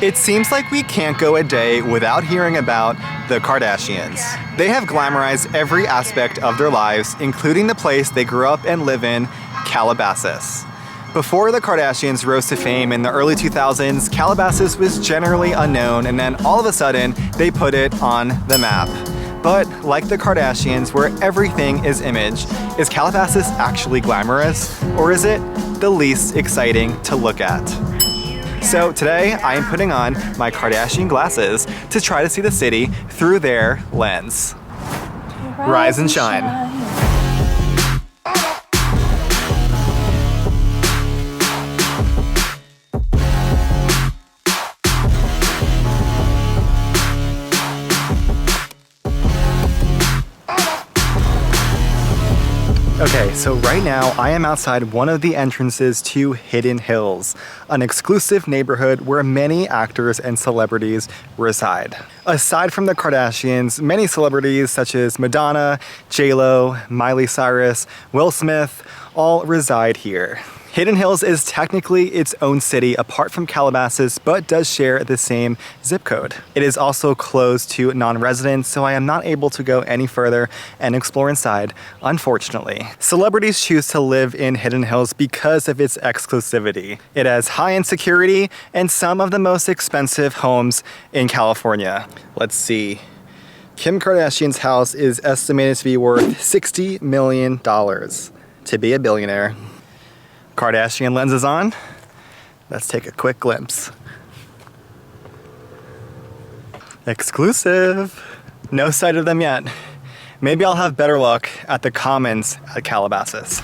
It seems like we can't go a day without hearing about the Kardashians. They have glamorized every aspect of their lives, including the place they grew up and live in, Calabasas. Before the Kardashians rose to fame in the early 2000s, Calabasas was generally unknown, and then all of a sudden, they put it on the map. But like the Kardashians, where everything is image, is Calabasas actually glamorous, or is it the least exciting to look at? So today, I am putting on my Kardashian glasses to try to see the city through their lens. Rise and shine. Okay, so right now I am outside one of the entrances to Hidden Hills, an exclusive neighborhood where many actors and celebrities reside. Aside from the Kardashians, many celebrities such as Madonna, J-Lo, Miley Cyrus, Will Smith, all reside here. Hidden Hills is technically its own city apart from Calabasas, but does share the same zip code. It is also closed to non-residents, so I am not able to go any further and explore inside, unfortunately. Celebrities choose to live in Hidden Hills because of its exclusivity. It has high-end security and some of the most expensive homes in California. Let's see. Kim Kardashian's house is estimated to be worth $60 million to be a billionaire. Kardashian lenses on. Let's take a quick glimpse. Exclusive. No sight of them yet. Maybe I'll have better luck at the Commons at Calabasas.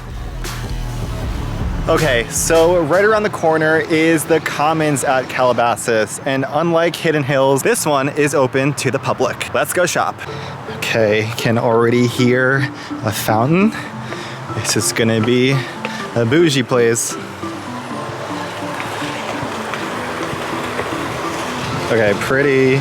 Okay, so right around the corner is the Commons at Calabasas, and unlike Hidden Hills, this one is open to the public. Let's go shop. Okay, can already hear a fountain. This is gonna be a bougie place. Okay, pretty.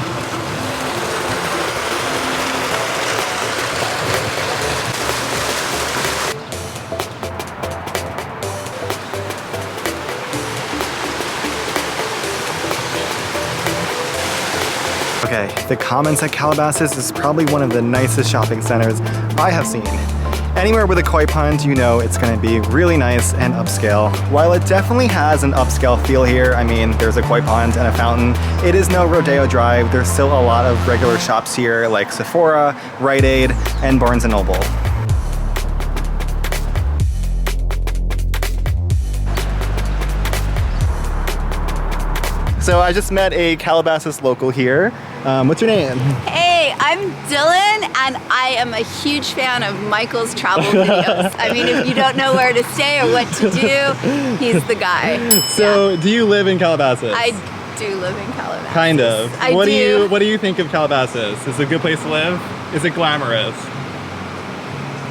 Okay, the Commons at Calabasas is probably one of the nicest shopping centers I have seen. Anywhere with a koi pond, you know it's gonna be really nice and upscale. While it definitely has an upscale feel here, I mean, there's a koi pond and a fountain, it is no Rodeo Drive. There's still a lot of regular shops here like Sephora, Rite Aid, and Barnes & Noble. So I just met a Calabasas local here. What's your name? Hey, I'm Dylan, and I am a huge fan of Michael's travel videos. I mean, if you don't know where to stay or what to do, he's the guy. So, do you live in Calabasas? I do live in Calabasas. Kind of. What do you think of Calabasas? Is it a good place to live? Is it glamorous?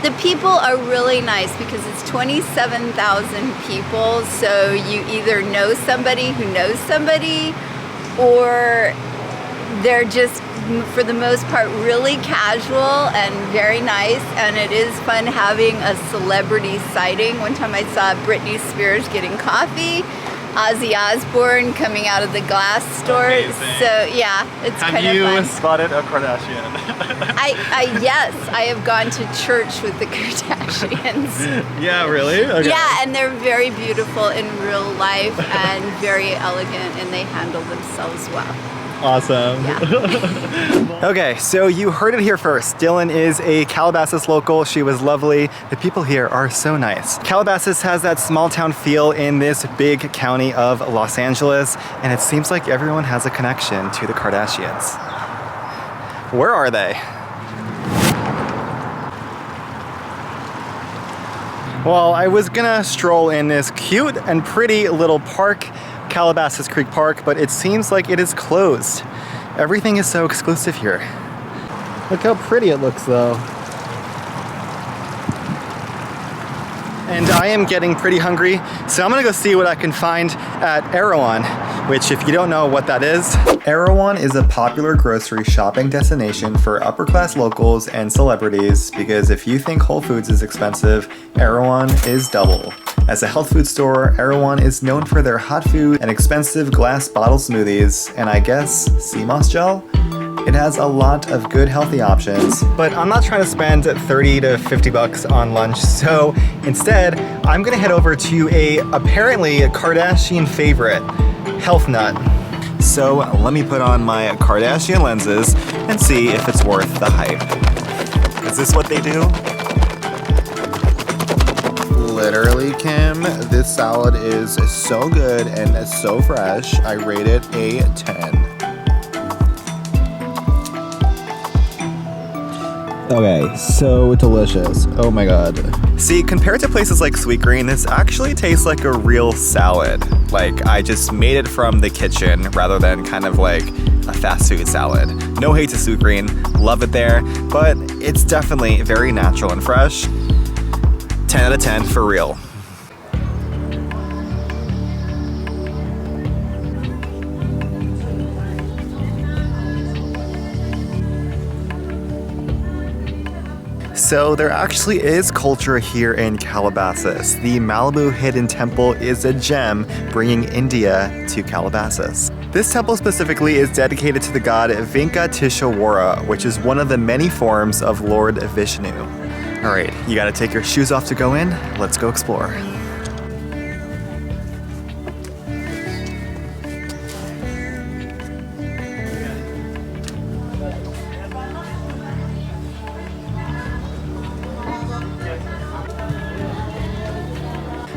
The people are really nice because it's 27,000 people, so you either know somebody who knows somebody, or they're just, for the most part, really casual and very nice, and it is fun having a celebrity sighting. One time I saw Britney Spears getting coffee, Ozzy Osbourne coming out of the glass store. Amazing. So yeah, it's kind of fun. Have you spotted a Kardashian? Yes, I have gone to church with the Kardashians. Yeah, really? Okay. Yeah, and they're very beautiful in real life and very elegant, and they handle themselves well. Awesome. Yeah. Okay, so you heard it here first. Dylan is a Calabasas local. She was lovely. The people here are so nice. Calabasas has that small town feel in this big county of Los Angeles, and it seems like everyone has a connection to the Kardashians. Where are they? Well, I was gonna stroll in this cute and pretty little park, Calabasas Creek Park, but it seems like it is closed. Everything is so exclusive here. Look how pretty it looks though. And I am getting pretty hungry, so I'm gonna go see what I can find at Erewhon, which, if you don't know what that is, Erewhon is a popular grocery shopping destination for upper class locals and celebrities, because if you think Whole Foods is expensive, Erewhon is double. As a health food store, Erewhon is known for their hot food and expensive glass bottle smoothies, and I guess sea moss gel? It has a lot of good healthy options, but I'm not trying to spend 30 to 50 bucks on lunch, so instead, I'm gonna head over to apparently a Kardashian favorite, Health Nut. So let me put on my Kardashian lenses and see if it's worth the hype. Is this what they do? Literally, Kim, this salad is so good and so fresh. I rate it a 10. Okay, so delicious. Oh my god. See, compared to places like Sweetgreen, this actually tastes like a real salad. Like, I just made it from the kitchen rather than kind of like a fast food salad. No hate to Sweetgreen, love it there, but it's definitely very natural and fresh. 10 out of 10 for real. So there actually is culture here in Calabasas. The Malibu Hidden Temple is a gem bringing India to Calabasas. This temple specifically is dedicated to the god Venkateshwara, which is one of the many forms of Lord Vishnu. All right, you gotta take your shoes off to go in. Let's go explore.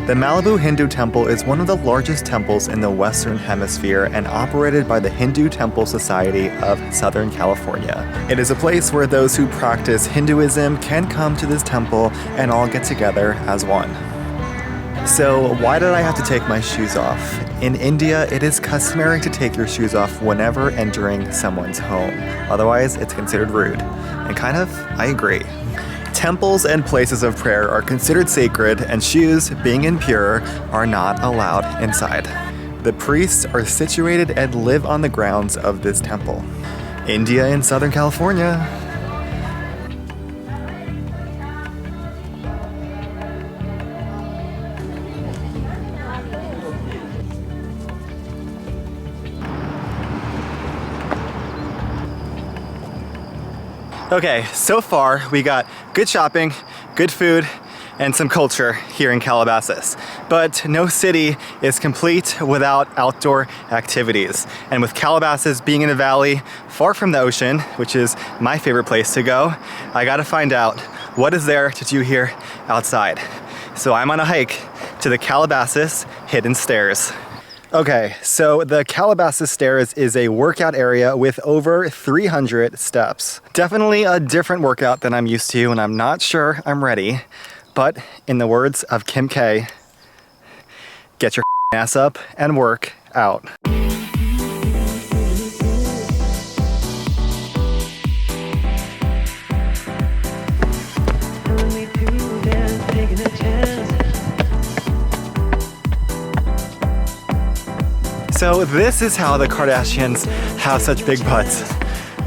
The Malibu Hindu Temple is one of the largest temples in the Western Hemisphere and operated by the Hindu Temple Society of Southern California. It is a place where those who practice Hinduism can come to this temple and all get together as one. So why did I have to take my shoes off? In India, it is customary to take your shoes off whenever entering someone's home. Otherwise, it's considered rude. And kind of, I agree. Temples and places of prayer are considered sacred, and shoes, being impure, are not allowed inside. The priests are situated and live on the grounds of this temple. India in Southern California. Okay, so far we got good shopping, good food, and some culture here in Calabasas. But no city is complete without outdoor activities. And with Calabasas being in a valley far from the ocean, which is my favorite place to go, I gotta find out what is there to do here outside. So I'm on a hike to the Calabasas Hidden Stairs. Okay, so the Calabasas Stairs is a workout area with over 300 steps. Definitely a different workout than I'm used to, and I'm not sure I'm ready. But in the words of Kim K, get your ass up and work out. So this is how the Kardashians have such big butts.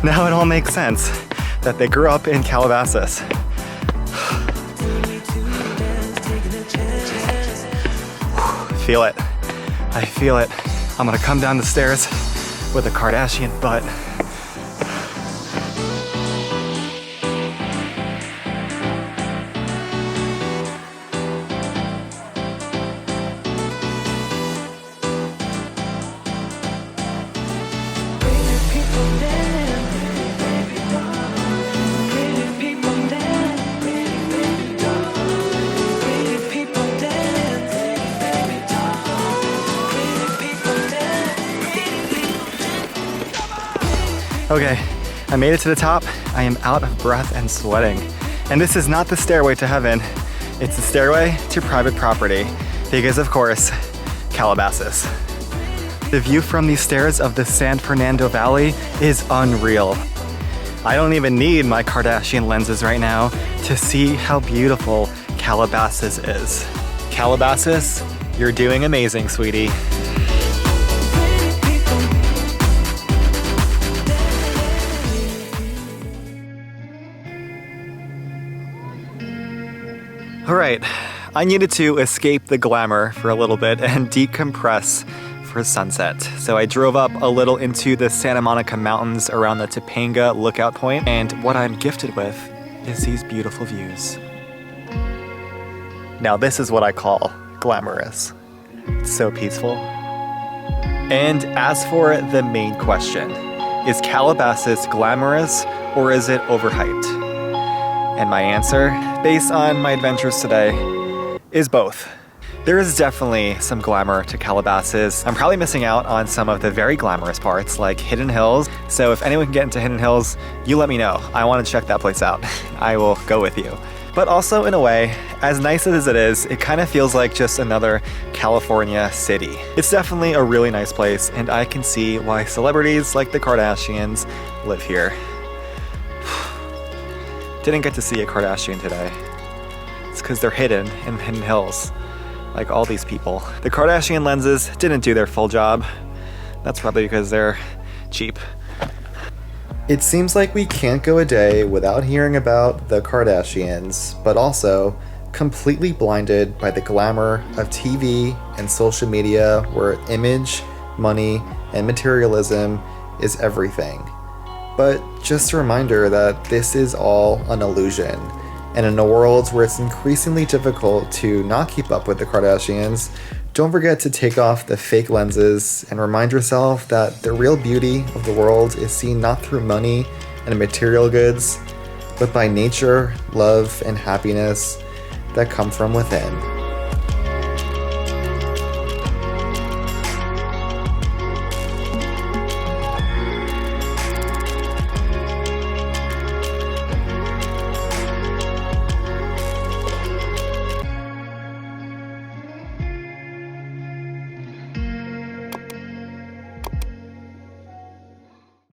Now it all makes sense that they grew up in Calabasas. Feel it. I feel it. I'm gonna come down the stairs with a Kardashian butt. Okay, I made it to the top. I am out of breath and sweating. And this is not the stairway to heaven. It's the stairway to private property. Because of course, Calabasas. The view from these stairs of the San Fernando Valley is unreal. I don't even need my Kardashian lenses right now to see how beautiful Calabasas is. Calabasas, you're doing amazing, sweetie. All right, I needed to escape the glamour for a little bit and decompress for sunset. So I drove up a little into the Santa Monica Mountains around the Topanga lookout point, and what I'm gifted with is these beautiful views. Now this is what I call glamorous. It's so peaceful. And as for the main question, is Calabasas glamorous or is it overhyped? And my answer, based on my adventures today, is both. There is definitely some glamour to Calabasas. I'm probably missing out on some of the very glamorous parts like Hidden Hills. So if anyone can get into Hidden Hills, you let me know. I want to check that place out. I will go with you. But also in a way, as nice as it is, it kind of feels like just another California city. It's definitely a really nice place, and I can see why celebrities like the Kardashians live here. Didn't get to see a Kardashian today. It's because they're hidden in Hidden Hills, like all these people. The Kardashian Lenses didn't do their full job. That's probably because they're cheap. It seems like we can't go a day without hearing about the Kardashians, but also completely blinded by the glamour of TV and social media where image, money, and materialism is everything. But just a reminder that this is all an illusion. And in a world where it's increasingly difficult to not keep up with the Kardashians, don't forget to take off the fake lenses and remind yourself that the real beauty of the world is seen not through money and material goods, but by nature, love, and happiness that come from within.